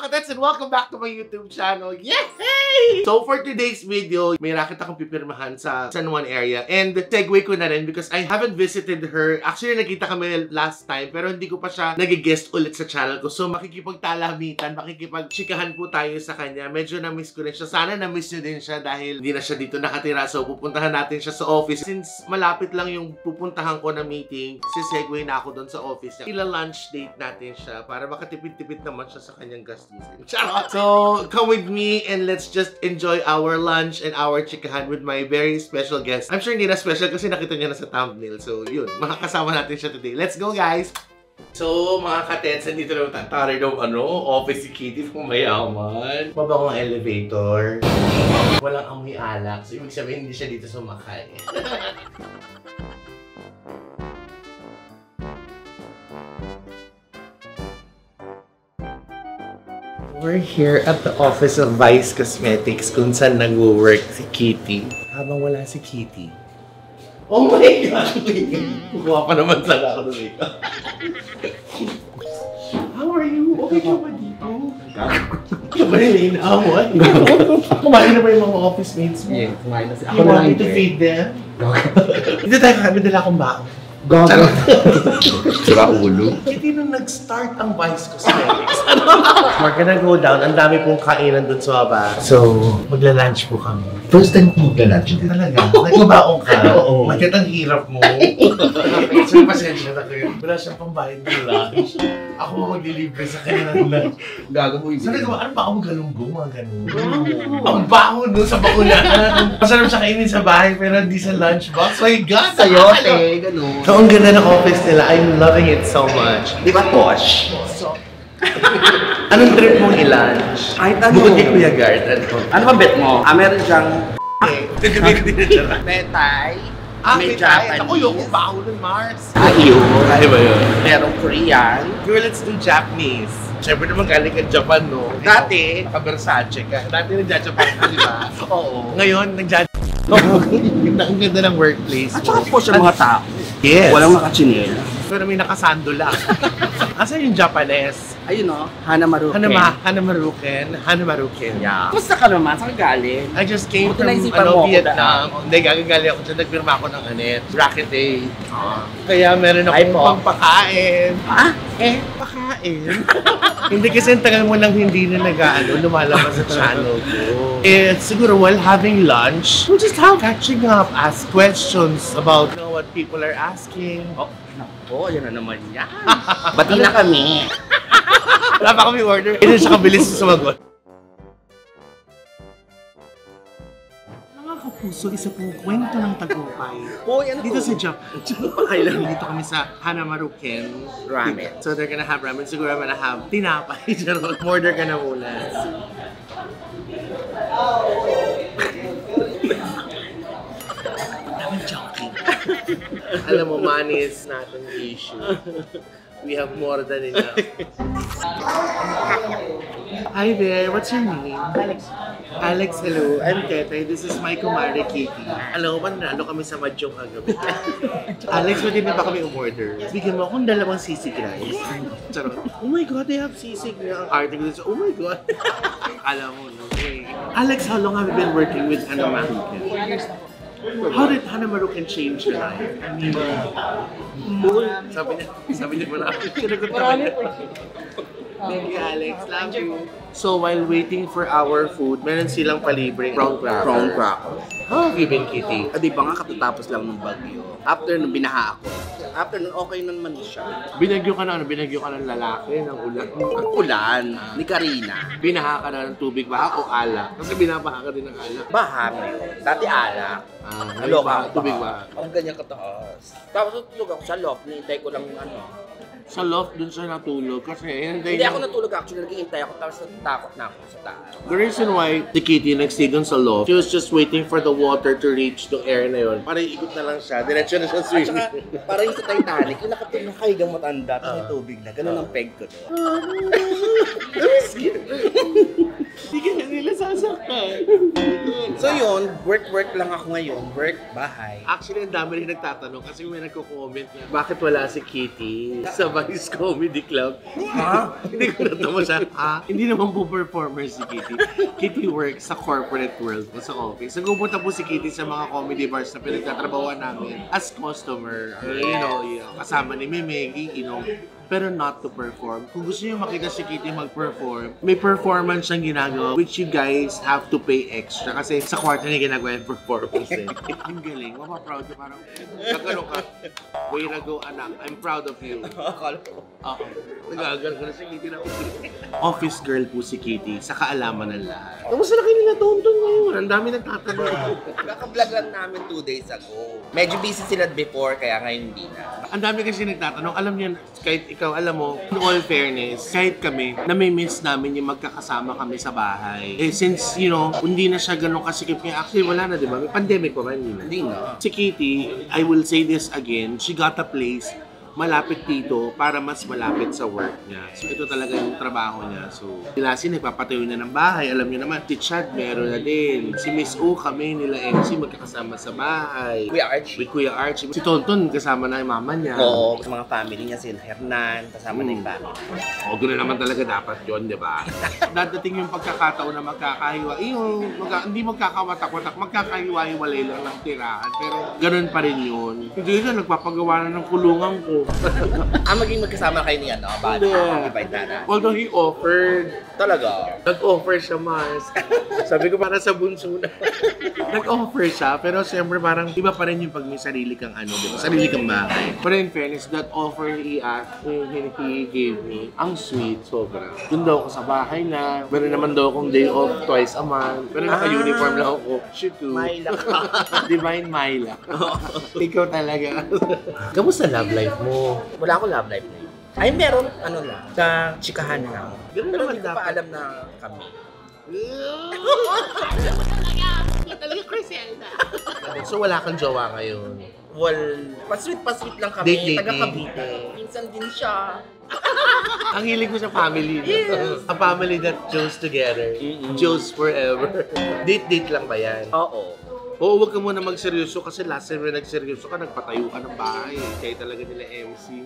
Katets, and welcome back to my YouTube channel. Yay! So for today's video, may racket akong pipirmahan sa San Juan area. And segue ko na rin because I haven't visited her. Actually, nakita kami last time, pero hindi ko pa siya nag-guest ulit sa channel ko. So makikipagtalamitan, makikipagchikahan po tayo sa kanya. Medyo na-miss ko rin siya. Sana na-miss nyo din siya dahil hindi na siya dito nakatira. So pupuntahan natin siya sa office. Since malapit lang yung pupuntahan ko na meeting, segue na ako doon sa office niya. Ila-lunch date natin siya para makatipid-tipid naman siya sa kanyang gastusin. Charot! So, come with me and let's just enjoy our lunch and our chikahan with my very special guest. I'm sure hindi na special kasi nakita niya na sa thumbnail. So, yun. Makakasama natin siya today. Let's go, guys! So, mga katets, nandito na tatari daw office si Kitty kung mayaman. Mabango ang elevator. Walang amoy alak. So, ibig sabihin hindi siya dito sumakay. We're here at the office of Vice Cosmetics kung saan nag-work si Kitty. Habang wala si Kitty. Oh my God! Kukuha pa naman sana ako dito. How are you? Okay ka ba dito? Ba nila inaaway? Kumain na ba yung mga office mates mo? Yeah, kumain na sila. You want me to feed them? Hindi tayo kami dala akong baon. Gago. Sira ulo. Hindi nung nag-start ang Vice Cosmetics. We're gonna go down. Ang dami pong kainan dun sa baba. So, magla-lunch po kami. First time ko magla-lunch dito. Talaga? Nagbabaong ka? Oo. Bakit ang hirap mo? So, pasensya na kayo. Wala siyang pambayad ng lunch. Ako maglilibre sa kanya ng lunch. Gago mo yun. So, nagawa, ano ba akong galunggong? Mga ganun. Ang baho nun sa bakulan. Masarap siya kainin sa bahay pero hindi sa lunchbox. My God! Sayote, ganun. So, ang ganda ng office nila. I'm loving it so much. Di ba posh? Anong trip mong i-lunch? Kahit ano. Bukod kay Kuya Gart, Ano ba bet mo? Meron siyang Betay. may Japanese. Ako yung baho ng Mars. Ayun. Ay ba yun? Merong Korean. Girl, let's do Japanese. Siyempre naman galing ka Japan, no? Dati, Naka-Versace ka. Dati nagja-Japan ka, di ba? oo. Ngayon, ang ganda ng workplace At saka posh ang mga tao. Yes. Walang nakachinela. Pero may nakasando lang. Asan yung Japanese? Ayun o, Hanamaruken. Hanamaruken. Yeah. Kumusta ka naman? Saan ka galing? I just came Buti from naisipan mo ako Vietnam. Hindi, gagagali ako dyan. Nagpirma ako ng Bracket Day. Kaya meron Ay, po. akong pangpakain. Pakain? Hindi kasi ang tagal mo nang hindi na lumalabas sa channel ko. Siguro while having lunch, we'll just have catching up, ask questions about what people are asking. Oh, naku, yan na naman yan. Bati na kami. Wala pa kami order. Hindi siya kabilis sumagot. Mga kapuso, isa pong kwento ng tagumpay. Hoy, ano Dito to? sa Japan. Pakailan dito kami sa Hanamaruken Ramen. So they're gonna have ramen. Siguro I'm gonna have tinapay. Order ka na muna. I'm joking. Alam mo, money is not an issue. We have more than enough. Hi there, what's your name? Alex. Alex, hello. I'm Tete. This is my kumare Kitty. Alam mo ba, nanalo kami sa Mahjong kagabi. Alex, pwede na ba kami umorder? Bigyan mo akong dalawang sisig rice. Charot. Oh my God, they have sisig na. Ang article is, oh my God. Alam mo, no way. Alex, how long have you been working with Hanamaruken? How did Hanamaruken change your life? I mean, sabi niya marami. Sinagot naman niya. Thank you, Alex. Love you. So, while waiting for our food, meron silang palibreng prawn cracker. Prawn cracker. How have you been, Kitty? Di ba nga katatapos lang ng bagyo? After nung binaha ako. After nung okay naman siya. Binagyo ka na, binagyo ka ng lalaki, ng ulan. Ang ulan ni Karina. Binaha ka na ng tubig ba o alak? Kasi binabaha ka din ng alak. Baha na yun. Dati alak. Aloka, tubig ba? Ang ganyan kataas. Tapos tutulog ako sa loft. Nihintay ko lang Sa loft dun siya natulog kasi Hindi ako natulog actually. Naghihintay ako. Tapos natakot na ako sa taas. The reason why si Kitty nag-stay dun sa loft, she was just waiting for the water to reach the air na yun. Para iikot na lang siya. Diretso na siya swimming. Parang yung sa Titanic, yung nakahigang matanda, tapos may tubig na. Ganun ang peg ko. Hindi ka na nila sasaktan. So yun, work lang ako ngayon. Work, bahay. Actually, ang dami rin nagtatanong kasi may nagko-comment na bakit wala si Kitty sa Vice Comedy Club? Ha? Hindi ko natamo siya. Hindi naman po performer si Kitty. Kitty works sa corporate world po sa office. Nagpupunta po si Kitty sa mga comedy bars na pinagtatrabahuan namin as customer. Or, kasama ni Mimig, iinom. Pero not to perform. Kung gusto niyo makita si Kitty mag-perform, may performance siyang ginagawa which you guys have to pay extra kasi sa kwarto niya ginagawa yung performance eh. Ang galing. Mapaproud ka parang, nagano ka. Way to go, anak. I'm proud of you. Akala ko. Oo. Nagagano ka na si Kitty na office girl po si Kitty sa kaalaman ng lahat. Kamusta na kayo nila Tonton ngayon? Ang dami nagtatanong. Kaka-vlog lang namin 2 days ago. Medyo busy sila before, kaya ngayon hindi na. Ang dami kasi nagtatanong. Alam niyo, kahit ikaw, alam mo, in all fairness, kahit kami, nami-miss namin yung magkakasama kami sa bahay. Eh, since, hindi na siya ganun kasikip niya. Actually, wala na, di ba? May pandemic pa man, Hindi na. Si Kitty, I will say this again, she got a place malapit dito para mas malapit sa work niya. So, ito talaga yung trabaho niya. So, sila nagpapatayo na ng bahay. Alam niyo naman, si Chad meron na din. Si Miss O, kami nila MC magkakasama sa bahay. Kuya Archie. With Kuya Archie. Si Tonton, kasama na yung mama niya. Oo, sa mga family niya, si Hernan, kasama na yung family. O, gano'n naman talaga dapat yun, di ba? Dadating yung pagkakataon na magkakahiwa. Hindi magkakawatak-watak, magkakahiwa-hiwalay lang ng tirahan. Pero gano'n pa rin yun. Hindi na, nagpapagawa na ng kulungan ko. Maging magkasama kayo ni Bada. Invite na. Although he offered. Talaga? Nag-offer siya, Mars. Sabi ko para sa bunso na. Nag-offer siya, pero siyempre parang iba pa rin yung pag may sarili kang diba? Sarili kang bahay. Pero in fairness, that offer he gave me, ang sweet, sobra. Doon daw ako sa bahay na, meron naman daw akong day off twice a month. Pero naka-uniform lang ako. Shoot to. Myla ka. Divine Myla. Ikaw talaga. Kamusta love life mo? Wala akong love life na yun. Ay, meron, lang, sa chikahan lang. Ganun Pero naman hindi ko pa dapat. alam na kami. Talaga Criselda. So wala kang jowa ngayon? Well, pasweet lang kami. Date-dating. Taga Cavite. Minsan din siya. Ang hilig ko sa family. Yes. A family that chose together. Chose forever. Date lang ba yan? Oo. Oo, huwag ka muna magseryoso kasi last time na nagseryoso ka, nagpatayo ka ng bahay. Kaya talaga nila MC.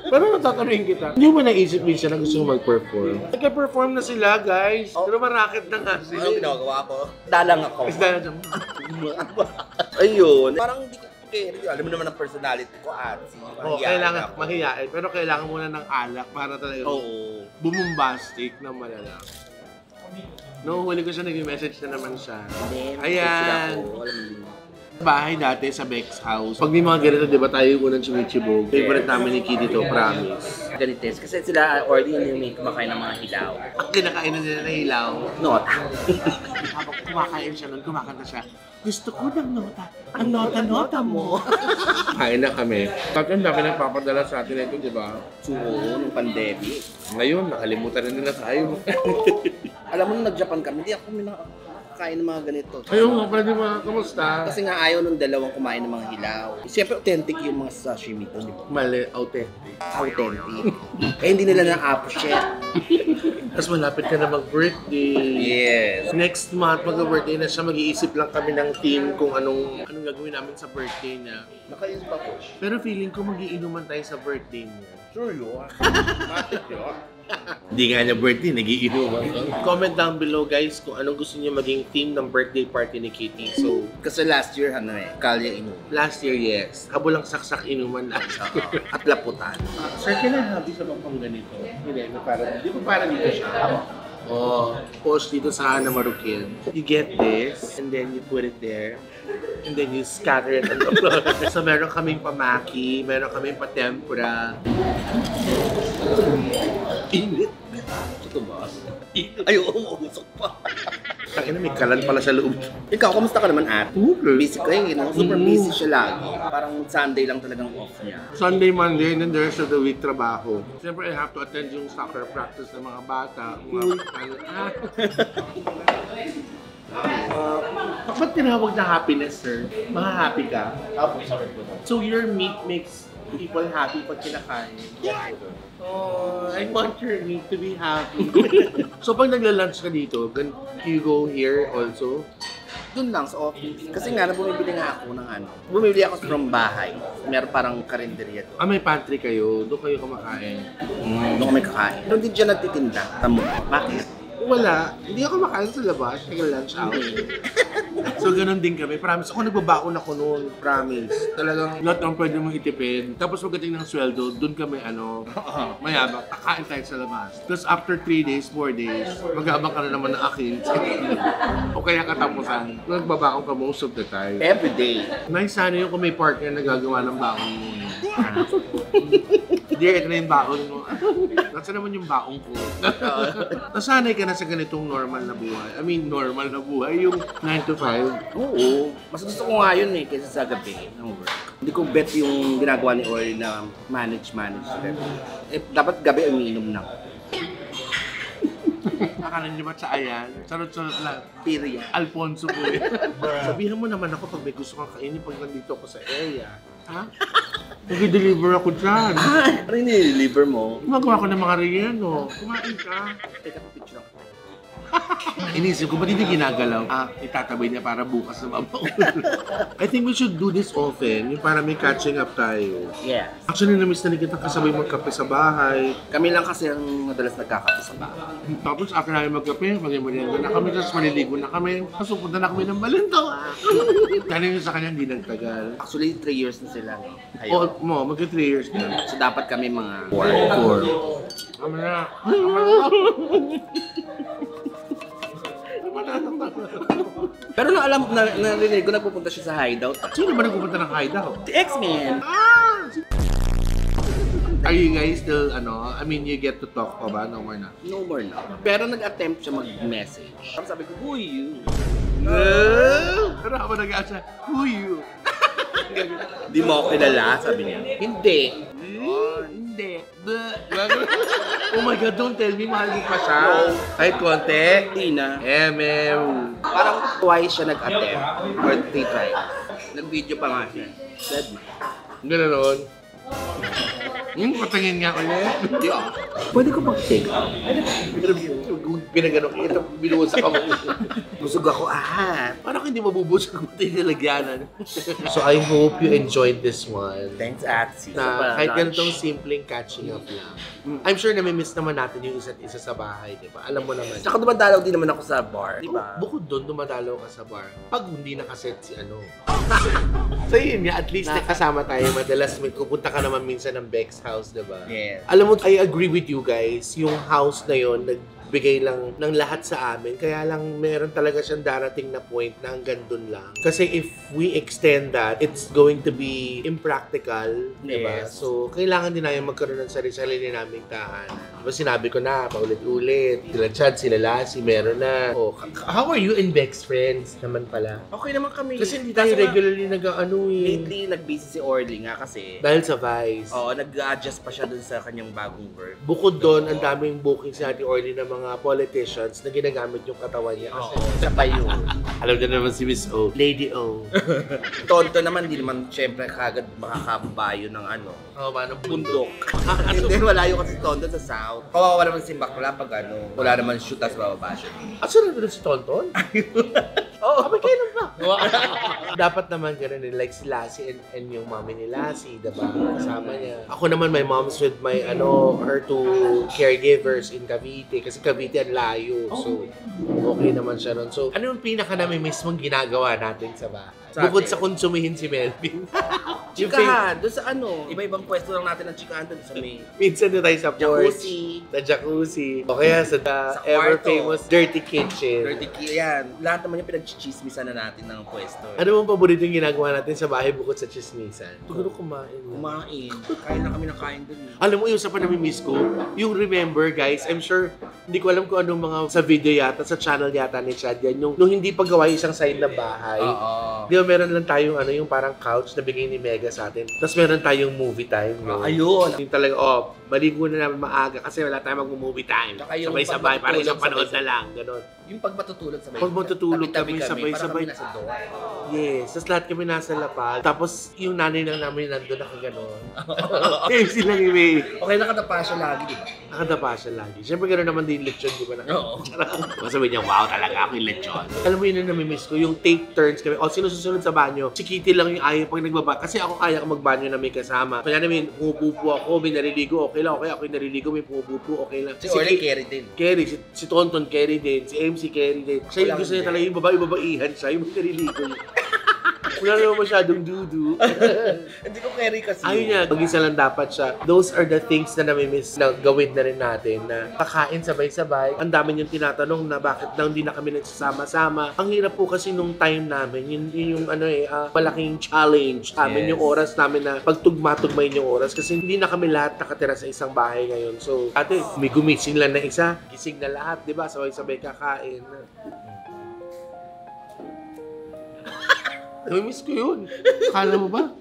Pero natatanungin kita, hindi mo naisip minsan na gusto mo mag-perform? Nagka-perform na sila, guys. Pero maraket na nga sila. Anong ginagawa ko? Dalang ako. Isda na Ayun. Parang hindi ko care. Alam mo naman ang personality ko, Atsi. Oo, kailangan mahiyain. Pero kailangan muna ng alak para talaga bumumbastic na malala. No, huli ko siya nag-message na naman siya. Ayan. Bahay dati sa Beck's house. Pag may mga ganito, di ba tayo unang chumichibog? Favorite namin ni Kitty to, promise. Ganites. Kasi sila already yung kumakain ng mga hilaw. Ang kinakain na nila na hilaw. Nota. Habang kumakain siya nun, kumakanta siya. Gusto ko ng nota. Ang nota-nota mo. Kain na kami. Tapos ang dami nagpapadala sa atin ito, di ba? Oo, nung pandemic. Ngayon, nakalimutan na nila tayo. Alam mo, nung nag-Japan kami, di ako kain ng mga ganito. Ayun nga pala, di ba? Kamusta? Kasi nga ayaw nung dalawang kumain ng mga hilaw. Siyempre, authentic yung mga sashimi to, di ba? Mali, authentic. Authentic. Eh, hindi nila na-appreciate. Tapos malapit ka na mag-birthday. Yes. Next month, mag-birthday na siya. Mag-iisip lang kami ng theme kung anong gagawin namin sa birthday niya. Nakain pa po. Pero feeling ko mag-iinuman tayo sa birthday niya. Sure yun. Matik yun. Hindi nga niya birthday, nag-iinuman. Comment down below guys kung anong gusto niyo maging theme ng birthday party ni Kitty. So, Kasi last year, kalye ino. last year, yes. Habulang saksak inuman lang. At laputan. Sir, kailan habi sa bang pang ganito? Hindi, di ba para dito siya? Oh, post dito sa Hana Marukil. You get this, and then you put it there, and then you scatter it on the floor. So meron kaming pamaki, meron kaming patempura. Init. Ito ba? Ay, umuusok pa. Takina, may kalan pala sa loob. Ikaw, kamusta ka naman, At? Okay. Busy ka eh, no? Super busy siya lagi. Parang Sunday lang talagang off niya. Sunday, Monday, and then the rest of the week, trabaho. Siyempre, I have to attend yung soccer practice ng mga bata. Ba't tinawag na happiness, sir? Mga happy ka? So your meat makes people happy pag kinakain. Oh, I want your meat to be happy. So pag nagla-lunch ka dito, can you go here also? Doon lang sa office. Kasi nga, bumibili nga ako ng ano. Bumibili ako from bahay. Meron parang karinderya doon. May pantry kayo, doon kayo kumakain. Doon kami kakain. Doon din siya nagtitinda. Tamo. Bakit? Wala, hindi ako makain sa labas, nag-lunch out. So ganun din kami, promise. Ako nagbabaon ako noon, promise. Talagang lahat ng pwede mong itipid. Tapos pagdating ng sweldo, doon kami mayabang, kakain tayo sa labas. Tapos after 3 days, 4 days, mag-aabang ka na naman ng akin. O kaya katapusan, nagbabaon ka most of the time. Every day. Nice sana yung kung may partner na gagawa ng baon mo. Hindi, ito na yung baon mo. Nasa naman yung baon ko. Nasanay ka na sa ganitong normal na buhay. I mean, normal na buhay, yung 9 to 5. Oo. Mas gusto ko nga yun kaysa sa gabi ng work. Hindi ko bet yung ginagawa ni Orly na manage sa gabi. Dapat gabi umiinom na. Akalan niyo ba sa ayan? Sarot-sarot lang. Period. Alfonso po eh. Sabihan mo naman ako pag may gusto kang kainin pag nandito ako sa area. Ha? Nag-deliver ako dyan. Ano yung nililiver mo? Gumagawa ko ng mga relleno. Kumain ka. Teka, picture ako. Inisip ko, ba't hindi ginagalaw? Itatabay niya para bukas na mabaon. I think we should do this often, yung para may catching up tayo. Yes. Actually, namiss na kita kasabay magkape sa bahay. Kami lang kasi ang madalas nagkakape sa bahay. Tapos after namin magkape, mag-imorienda na kami, tapos maliligo na kami. Tapos pupunta na kami ng Balintaw. Kanina sa kanya, hindi nagtagal. Actually, 3 years na sila. O, magka 3 years na. So dapat kami mga 4. Tama na. Pero narinig ko nagpupunta siya sa hideout. Sino ba nagpupunta ng hideout? Si X-Men! Are you guys still, I mean, you get to talk pa ba? No more na? No more na. Pero nag-attempt siya mag-message. Tapos sabi ko, who you? Pero ako nag-aasa, who you? Di mo ako kilala, sabi niya. Hindi. Hindi. Oh my God, don't tell me, mahal mo pa siya. Kahit konti. Hindi na. Parang Twice siya nag-attempt. Or 3 times. Nag-video pa nga siya. Dead man. gano'n. Patangin nga ulit. Pwede ko mag-take out. Pinagano kita, binusa ka mo. Busog ako, Parang hindi mabubusog mo tayo nilagyanan. So I hope you enjoyed this one. Thanks, Atsi. Na kahit ganitong simpleng catching up lang. I'm sure na-miss naman natin yung isa't isa sa bahay, di ba? Alam mo naman. Saka dumadalaw din naman ako sa bar, di ba? Bukod doon, dumadalaw ka sa bar. Pag hindi nakaset si So yun nga, at least nakasama tayo. Madalas may pupunta ka naman minsan ng Beck's house, di ba? Yes. Alam mo, I agree with you guys. Yung house na yun, nagbigay lang ng lahat sa amin. Kaya lang meron talaga siyang darating na point na hanggang dun lang. Kasi if we extend that, it's going to be impractical, di ba? Yes. So, kailangan din namin magkaroon ng sarili-sarili naming tahanan. Diba sinabi ko na, paulit-ulit. Sila Chad, sila Lassie, meron na. Oh, how are you and Beck's friends naman pala? Okay naman kami. Kasi hindi tayo regularly Lately, nag-busy si Orly nga kasi. Dahil sa Vice. Oo, nag-adjust pa siya dun sa kanyang bagong work. Bukod doon, ang daming booking si Ate Orly ng mga politicians na ginagamit yung katawan niya. Kasi, Siya pa yun. alam niyo naman si Miss O. Lady O. Tonto naman, di naman syempre kagad makakabayo ng Paano bundok. Hindi, malayo kasi Tonto sa south. Kawawa naman si Bakla pag wala naman shoot as bababa siya. Saan na si Tonton? Abay, kailan ba? Dapat naman ganun din. Like si Lassie and yung mommy ni Lassie, diba? Kasama niya. Ako naman, my mom's with my, her two caregivers in Cavite. Kasi Cavite ang layo. So, okay naman siya nun. So, ano yung pinaka namin mismong ginagawa natin sa bahay? Bukod sa konsumihin si Melvin. Chikahan, doon sa iba-ibang pwesto lang natin ng chikahan doon sa may Minsan na tayo sa porch. jacuzzi. Sa jacuzzi. O kaya sa ever-famous Dirty Kitchen. Dirty yan. Lahat naman yung pinag-chismisan na natin ng pwesto. Ano bang paborito yung ginagawa natin sa bahay bukod sa chismisan? Siguro kumain. Kumain. Kain na kami ng kain doon. Alam mo, yung sa panamimiss ko, yung remember guys, I'm sure, hindi ko alam kung anong mga sa video yata, sa channel yata ni Chad yan, nung hindi pa gawa yung isang side ng bahay. Di ba meron lang tayong yung parang couch na bigay ni Mega sa atin. Tapos meron tayong movie time. No? Ayun. Yung talaga, maligo na namin maaga kasi wala tayong mag-movie time. Sabay-sabay, para isang panood na lang, gano'n. Yung pag matutulog sabay. Pag matutulog kami, tabi-tabi sabay-sabay. Para kami nasa doha. Yes, tapos lahat kami nasa lapag. Tapos yung nanay lang namin nandun nakaganon. MC lang yung may... Okay, nakatapa siya lagi, di ba? Nakadapa siya lagi. Siyempre gano'n naman din yung lechon, di ba? Oo. Masabi niya, wow, talaga ako yung lechon. Alam mo yun na namimiss ko, yung take turns kami. O, sino susunod sa banyo? Si Kitty lang yung ayaw pag nagbaba. Kasi ako kaya ko magbanyo na may kasama. Kaya namin, pumupupo ako, may nariligo, okay lang. Okay, ako yung nariligo, may pumupupo, okay lang. Si Orly carry din. Carry, si Tonton carry din, si MC carry din. Siya yung gusto niya talaga yung babae-babaihan siya, yung nariligo niya. Wala naman masyadong dudu. Hindi ko carry kasi. Ayun niya, mag-isa lang dapat siya. Those are the things na nami-miss na gawin na rin natin. Na kakain sabay-sabay. Ang dami niyong tinatanong na bakit na hindi na kami nagsasama-sama. Ang hirap po kasi nung time namin, yun yung malaking challenge namin, yung oras namin na pagtugma-tugmayin yung oras. Kasi hindi na kami lahat nakatira sa isang bahay ngayon. So, ate, may gumising lang na isa, gising na lahat, di ba? Sabay-sabay kakain. Namimiss ko yun. Akala mo ba?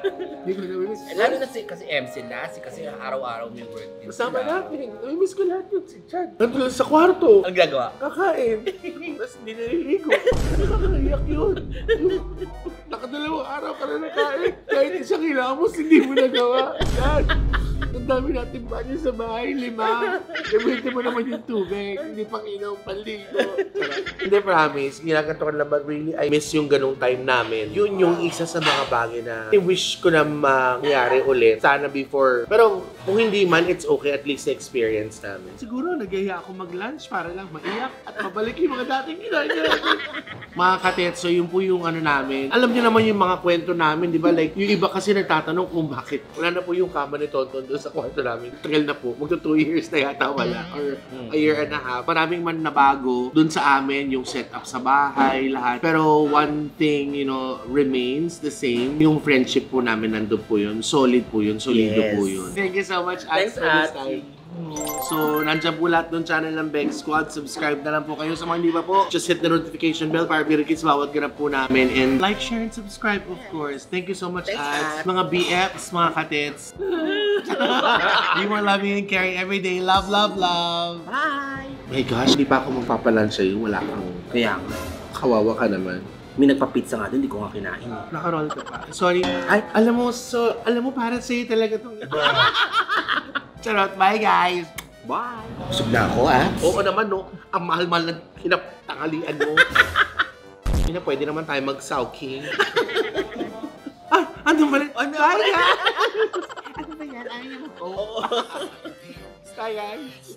Hindi ko namimiss. Lalo na kasi MC na, kasi araw-araw may work din. Kasama natin. Namimiss ko lahat yun si Chad. Nandun lang sa kwarto. Ang gagawa? Kakain. Tapos hindi naliligo. Nakakaiyak yun. Nakadalawang araw ka na nakain. Kahit isang hilamos, hindi mo nagawa. Chad. Ang dami natin banyo sa bahay, 5. Gamitin mo naman yung tubig. Hindi pang inaw, panligo. Hindi, promise. Ginaganto ko lang ba really, I miss yung ganung time namin. Yun yung isa sa mga bagay na I wish ko na mangyari ulit. Sana before. Pero kung hindi man, it's okay. At least experience namin. Siguro, nagaya ako mag-lunch para lang maiyak at mabalik yung mga dating ginagawa natin. Mga katetso, yun po yung namin. Alam niyo naman yung mga kwento namin, di ba? Like, yung iba kasi nagtatanong kung bakit. Wala na po yung kama ni Tonton doon sa kwarto namin. Tagal na po. Magto 2 years na yata wala. Or a year and a half. Maraming man nabago doon sa amin, yung setup sa bahay, lahat. Pero one thing, remains the same. Yung friendship po namin nandun po yun. Solid po yun. Solido po yun. Thank you so much, Ats, for this time. So, nandiyan po lahat ng channel ng Beg Squad. Subscribe na lang po kayo. Sa mga hindi pa po, just hit the notification bell para birikits bawat ganap po namin. And like, share, and subscribe, of course. Thank you so much, Ats. Mga BFs, mga katits. Be more loving and caring every day. Love, love, love. Bye! My gosh, hindi pa ako magpapalan sa'yo. Wala kang... Kaya nga. Kawawa ka naman. May nagpa-pizza nga doon, hindi ko nga kinain. Nakaroll ka pa. Sorry. Ay, alam mo, para sa'yo talaga itong... Charot, bye guys! Bye! Busog na ako, Oo naman, no? Ang mahal-mahal na hinaptangalian mo. Hindi na, pwede naman tayo mag-Souking. Ano ba rin? Ano ba yan? Ano ba yan? Ayaw mo. Oo. Bye guys!